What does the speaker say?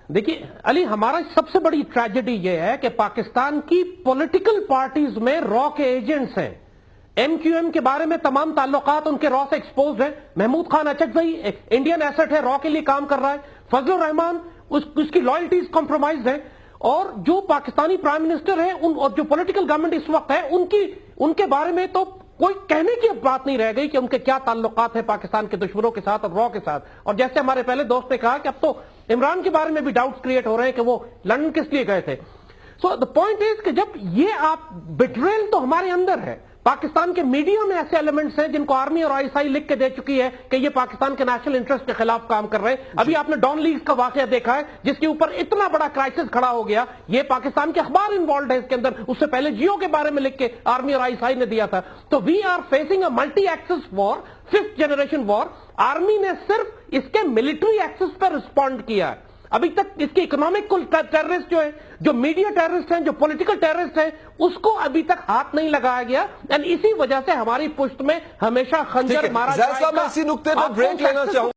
دیکھیے علی، ہمارا سب سے بڑی ٹریجڈی یہ ہے کہ پاکستان کی پولیٹیکل پارٹیز میں را کے ایجنٹس ہیں. ایم کیو ایم کے بارے میں تمام تعلقات ان کے را سے ایکسپوزڈ ہیں. محمود خان اچکزئی انڈین ایسٹ ہے، را کے لیے کام کر رہا ہے. فضل الرحمان اس کی لائلٹیز کمپرومائز ہیں. اور جو پاکستانی پرائم منسٹر ہیں اور جو پولیٹیکل گورنمنٹ اس وقت ہے ان کے بارے میں تو کوئی کہنے کی بات نہیں رہ گئی کہ ان کے کیا تعلقات ہیں پاکستان کے دشمنوں کے ساتھ اور را کے ساتھ. اور جیسے ہمارے پہلے دوست نے کہا کہ اب تو عمران کے بارے میں بھی ڈاؤٹس کریٹ ہو رہے ہیں کہ وہ لندن کس لیے گئے تھے. سو دا پوائنٹ از کہ جب یہ آپ بٹریل تو ہمارے اندر ہے. پاکستان کے میڈیا میں ایسے ایلیمنٹس ہیں جن کو آرمی اور آئی ایس آئی لکھ کے دے چکی ہے کہ یہ پاکستان کے نیشنل انٹرسٹ کے خلاف کام کر رہے ہیں. ابھی آپ نے ڈان لیز کا واقعہ دیکھا ہے جس کے اوپر اتنا بڑا کرائسس کھڑا ہو گیا. یہ پاکستان کے اخبار انوالوڈ ہے اس کے اندر. اس سے پہلے جیو کے بارے میں لکھ کے آرمی اور آئی ایس آئی نے دیا تھا. تو we are facing a multi axis war, 5th generation war. Army نے صرف اس کے ملٹری ایکسس پر رسپونڈ کیا ہے. ابھی تک اس کے اکنامک ٹیررسٹ جو ہیں، جو میڈیا ٹیررسٹ ہیں، جو پولیٹیکل ٹیررسٹ ہیں، اس کو ابھی تک ہاتھ نہیں لگایا گیا. اسی وجہ سے ہماری پشت میں ہمیشہ خنجر مارا جائے گا. میں اسی نقطے پر بریک لینا چاہوں